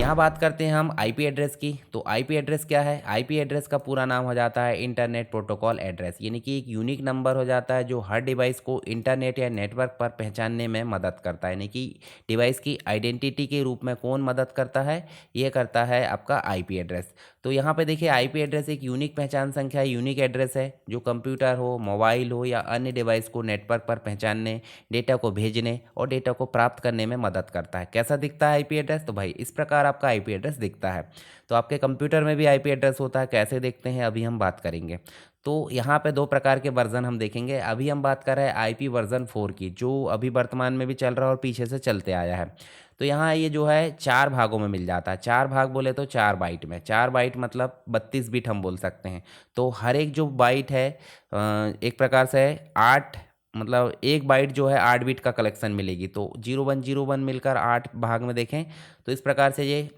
यहाँ बात करते हैं हम आईपी एड्रेस की। तो आईपी एड्रेस क्या है? आईपी एड्रेस का पूरा नाम हो जाता है इंटरनेट प्रोटोकॉल एड्रेस, यानी कि एक यूनिक नंबर हो जाता है जो हर डिवाइस को इंटरनेट या नेटवर्क पर पहचानने में मदद करता है। यानी कि डिवाइस की आइडेंटिटी के रूप में कौन मदद करता है? ये करता है आपका आईपी एड्रेस। तो यहाँ पे देखिए, आईपी एड्रेस एक यूनिक पहचान संख्या है, यूनिक एड्रेस है जो कंप्यूटर हो, मोबाइल हो या अन्य डिवाइस को नेटवर्क पर पहचानने, डेटा को भेजने और डेटा को प्राप्त करने में मदद करता है। कैसा दिखता है आईपी एड्रेस? तो भाई इस प्रकार आपका आईपी एड्रेस दिखता है। तो आपके कंप्यूटर में भी आईपी एड्रेस होता है, कैसे देखते हैं अभी हम बात करेंगे। तो यहाँ पे दो प्रकार के वर्जन हम देखेंगे। अभी हम बात कर रहे हैं आईपी वर्जन 4 की, जो अभी वर्तमान में भी चल रहा है और पीछे से चलते आया है। तो यहाँ ये जो है 4 भागों में मिल जाता है। 4 भाग बोले तो 4 बाइट में। 4 बाइट मतलब 32 बिट हम बोल सकते हैं। तो हर एक जो बाइट है एक प्रकार से 8, मतलब एक बाइट जो है 8 बिट का कलेक्शन मिलेगी। तो 0101 मिलकर 8 भाग में देखें तो इस प्रकार से ये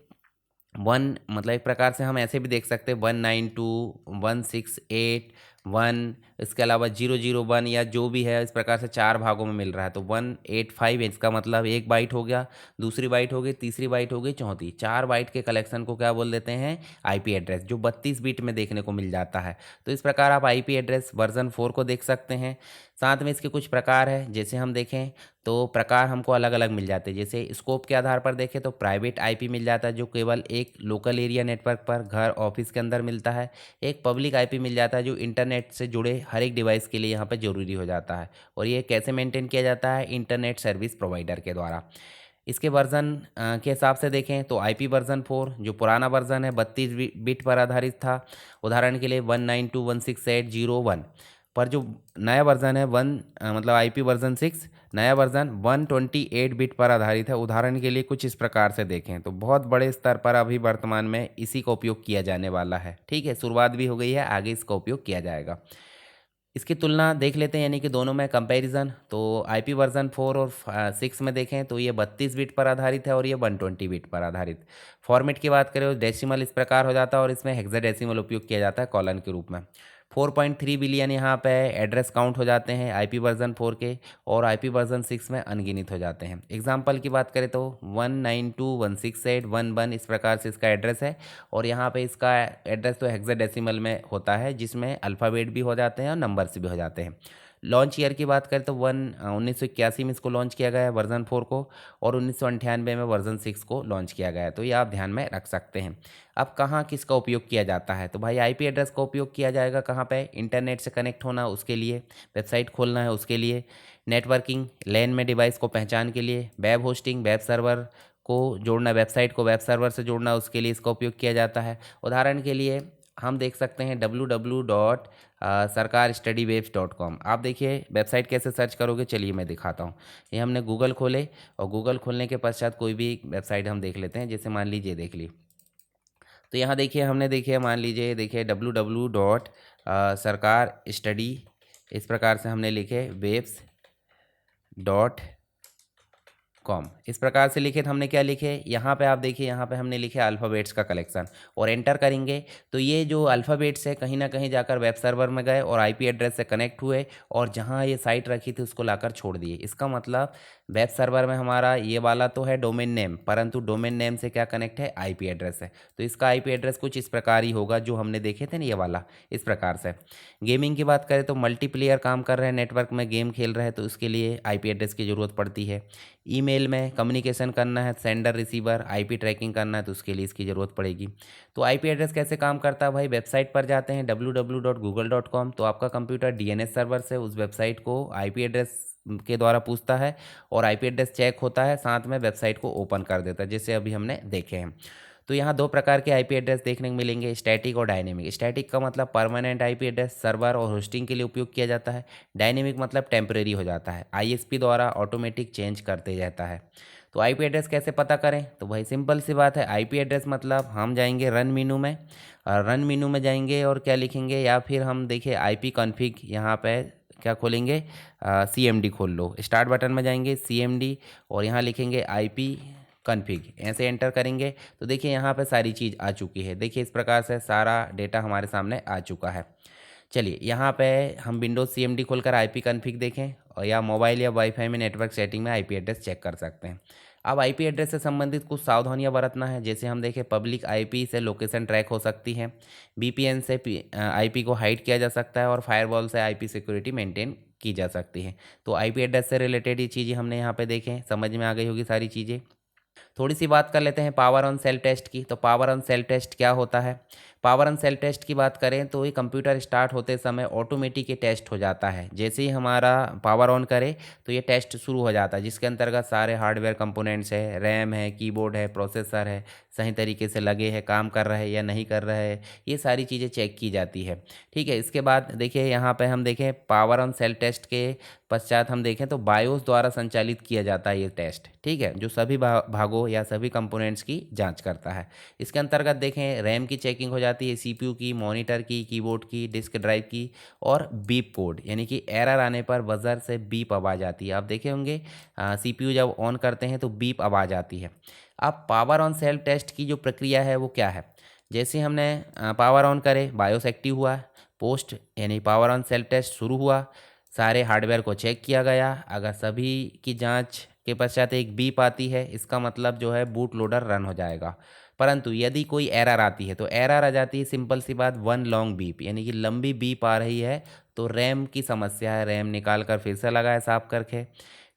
वन, मतलब एक प्रकार से हम ऐसे भी देख सकते हैं 192 168 1, इसके अलावा 001 या जो भी है, इस प्रकार से 4 भागों में मिल रहा है। तो 185 इसका मतलब एक बाइट हो गया, दूसरी बाइट हो गई, तीसरी बाइट हो गई, चौथी। 4 बाइट के कलेक्शन को क्या बोल देते हैं? आईपी एड्रेस, जो 32 बिट में देखने को मिल जाता है। तो इस प्रकार आप आईपी एड्रेस वर्जन 4 को देख सकते हैं। साथ में इसके कुछ प्रकार है, जैसे हम देखें तो प्रकार हमको अलग अलग मिल जाते हैं। जैसे स्कोप के आधार पर देखें तो प्राइवेट आईपी मिल जाता है जो केवल एक लोकल एरिया नेटवर्क पर, घर, ऑफिस के अंदर मिलता है। एक पब्लिक आईपी मिल जाता है जो इंटरनेट से जुड़े हर एक डिवाइस के लिए यहाँ पर ज़रूरी हो जाता है। और ये कैसे मेंटेन किया जाता है? इंटरनेट सर्विस प्रोवाइडर के द्वारा। इसके वर्जन के हिसाब से देखें तो आईपी वर्जन 4 जो पुराना वर्जन है 32 बिट पर आधारित था। उदाहरण के लिए 192.168.0.1, पर जो नया वर्जन है मतलब आईपी वर्जन 6, नया वर्जन 128 बिट पर आधारित है। उदाहरण के लिए कुछ इस प्रकार से देखें तो बहुत बड़े स्तर पर अभी वर्तमान में इसी का उपयोग किया जाने वाला है। ठीक है, शुरुआत भी हो गई है, आगे इसका उपयोग किया जाएगा। इसकी तुलना देख लेते हैं, यानी कि दोनों में कंपैरिजन। तो आईपी वर्जन 4 और 6 में देखें तो ये 32 बिट पर आधारित है और ये 120 बिट पर आधारित। फॉर्मेट की बात करें तो डेसिमल इस प्रकार हो जाता है और इसमें हेक्साडेसिमल उपयोग किया जाता है कॉलन के रूप में। 4.3 बिलियन यहाँ पे एड्रेस काउंट हो जाते हैं आईपी वर्जन 4 के, और आईपी वर्जन 6 में अनगिनत हो जाते हैं। एग्जाम्पल की बात करें तो 192.168.1.1 इस प्रकार से इसका एड्रेस है। और यहाँ पे इसका एड्रेस तो हेक्साडेसिमल में होता है, जिसमें अल्फ़ाबेट भी हो जाते हैं और नंबर्स भी हो जाते हैं। लॉन्च ईयर की बात करें तो 1981 में इसको लॉन्च किया गया है वर्जन 4 को, और 1998 में वर्जन 6 को लॉन्च किया गया है। तो ये आप ध्यान में रख सकते हैं। अब कहाँ किसका उपयोग किया जाता है? तो भाई आईपी एड्रेस का उपयोग किया जाएगा कहाँ पे? इंटरनेट से कनेक्ट होना उसके लिए, वेबसाइट खोलना है उसके लिए, नेटवर्किंग लैन में डिवाइस को पहचान के लिए, वेब होस्टिंग वेब सर्वर को जोड़ना, वेबसाइट को वेब सर्वर से जोड़ना, उसके लिए इसका उपयोग किया जाता है। उदाहरण के लिए हम देख सकते हैं www.sarkarstudywaves.com। आप देखिए वेबसाइट कैसे सर्च करोगे, चलिए मैं दिखाता हूँ। ये हमने गूगल खोले और गूगल खोलने के पश्चात कोई भी वेबसाइट हम देख लेते हैं, जैसे मान लीजिए देख ली। तो यहाँ देखिए हमने देखिए, मान लीजिए देखिए www.sarkarstudy, इस प्रकार से हमने लिखे waves.com, इस प्रकार से लिखे। तो हमने क्या लिखे यहाँ पे? आप देखिए यहाँ पे हमने लिखे अल्फ़ाबेट्स का कलेक्शन, और एंटर करेंगे तो ये जो अल्फ़ाबेट्स है कहीं ना कहीं जाकर वेब सर्वर में गए और आईपी एड्रेस से कनेक्ट हुए, और जहाँ ये साइट रखी थी उसको लाकर छोड़ दिए। इसका मतलब वेब सर्वर में हमारा ये वाला तो है डोमेन नेम, परंतु डोमेन नेम से क्या कनेक्ट है? आईपी एड्रेस है। तो इसका आईपी एड्रेस कुछ इस प्रकार ही होगा जो हमने देखे थे ना, ये वाला इस प्रकार से। गेमिंग की बात करें तो मल्टीप्लेयर काम कर रहे हैं नेटवर्क में, गेम खेल रहे हैं, तो उसके लिए आईपी एड्रेस की ज़रूरत पड़ती है। ईमेल में कम्युनिकेशन करना है, सेंडर रिसीवर आईपी ट्रैकिंग करना है, तो उसके लिए इसकी ज़रूरत पड़ेगी। तो आईपी एड्रेस कैसे काम करता है भाई? वेबसाइट पर जाते हैं www.google.com, तो आपका कंप्यूटर डीएनएस सर्वर से उस वेबसाइट को आईपी एड्रेस के द्वारा पूछता है, और आईपी एड्रेस चेक होता है, साथ में वेबसाइट को ओपन कर देता है, जैसे अभी हमने देखे हैं। तो यहाँ दो प्रकार के आईपी एड्रेस देखने को मिलेंगे, स्टैटिक और डायनेमिक। स्टैटिक का मतलब परमानेंट आईपी एड्रेस सर्वर और होस्टिंग के लिए उपयोग किया जाता है। डायनेमिक मतलब टेम्परेरी हो जाता है, आईएसपी द्वारा ऑटोमेटिक चेंज करते जाता है। तो आईपी एड्रेस कैसे पता करें? तो भाई सिंपल सी बात है, आईपी एड्रेस मतलब हम जाएंगे रन मेनू में, और रन मेनू में जाएंगे और क्या लिखेंगे, या फिर हम देखिए आईपी कॉन्फ़िग, यहाँ पे क्या खोलेंगे? सीएमडी खोल लो। स्टार्ट बटन में जाएंगे सीएमडी, और यहाँ लिखेंगे आईपी कॉन्फ़िग, ऐसे एंटर करेंगे तो देखिए यहाँ पे सारी चीज़ आ चुकी है। देखिए इस प्रकार से सारा डेटा हमारे सामने आ चुका है। चलिए यहाँ पे हम विंडोज सीएमडी खोलकर आईपी कॉन्फ़िग देखें, और या मोबाइल या वाईफाई में नेटवर्क सेटिंग में आईपी एड्रेस चेक कर सकते हैं। अब आईपी एड्रेस से संबंधित कुछ सावधानियां बरतना है। जैसे हम देखें, पब्लिक आईपी से लोकेशन ट्रैक हो सकती है, वीपीएन से आईपी को हाइड किया जा सकता है और फायरवॉल से आईपी सिक्योरिटी मेंटेन की जा सकती है। तो आईपी एड्रेस से रिलेटेड ये चीज़ें हमने यहाँ पे देखें, समझ में आ गई होगी सारी चीज़ें। थोड़ी सी बात कर लेते हैं पावर ऑन सेल टेस्ट की। तो पावर ऑन सेल टेस्ट क्या होता है? पावर ऑन सेल टेस्ट की बात करें तो ये कंप्यूटर स्टार्ट होते समय ऑटोमेटिक ये टेस्ट हो जाता है। जैसे ही हमारा पावर ऑन करे तो ये टेस्ट शुरू हो जाता है, जिसके अंतर्गत सारे हार्डवेयर कंपोनेंट्स है, रैम है, कीबोर्ड है, प्रोसेसर है, सही तरीके से लगे हैं, काम कर रहे हैं या नहीं कर रहे हैं, ये सारी चीज़ें चेक की जाती है। ठीक है, इसके बाद देखिए यहाँ पे हम देखें पावर ऑन सेल टेस्ट के पश्चात हम देखें तो बायोस द्वारा संचालित किया जाता है ये टेस्ट। ठीक है, जो सभी भागों या सभी कंपोनेंट्स की जांच करता है। इसके अंतर्गत देखें रैम की चेकिंग हो जाती है, सीपीयू की, मॉनिटर की, कीबोर्ड की, डिस्क ड्राइव की, और बीप कोड यानी कि एरर आने पर बजर से बीप आवाज़ आती है। आप देखे होंगे सीपीयू जब ऑन करते हैं तो बीप आवाज़ आती है। अब पावर ऑन सेल टेस्ट की जो प्रक्रिया है वो क्या है? जैसे हमने पावर ऑन करे, बायोस एक्टिव हुआ, पोस्ट यानी पावर ऑन सेल टेस्ट शुरू हुआ, सारे हार्डवेयर को चेक किया गया। अगर सभी की जांच के पश्चात एक बीप आती है, इसका मतलब जो है बूट लोडर रन हो जाएगा। परंतु यदि कोई एरर आती है तो एरर आ जाती है, सिंपल सी बात, वन लॉन्ग बीप यानी कि लंबी बीप आ रही है तो रैम की समस्या है, रैम निकाल कर फिर से लगाए साफ करके।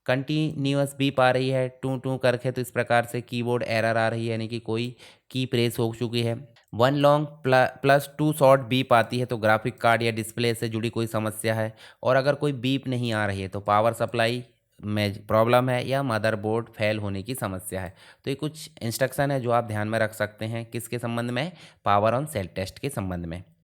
कंटिन्यूअस बीप आ रही है टू टू करके, तो इस प्रकार से कीबोर्ड एरर आ रही है यानी कि कोई की प्रेस हो चुकी है। One long plus two short beep आती है तो ग्राफिक कार्ड या डिस्प्ले से जुड़ी कोई समस्या है। और अगर कोई बीप नहीं आ रही है तो पावर सप्लाई में प्रॉब्लम है या मदरबोर्ड फेल होने की समस्या है। तो ये कुछ इंस्ट्रक्शन है जो आप ध्यान में रख सकते हैं किसके संबंध में? पावर ऑन सेल टेस्ट के संबंध में।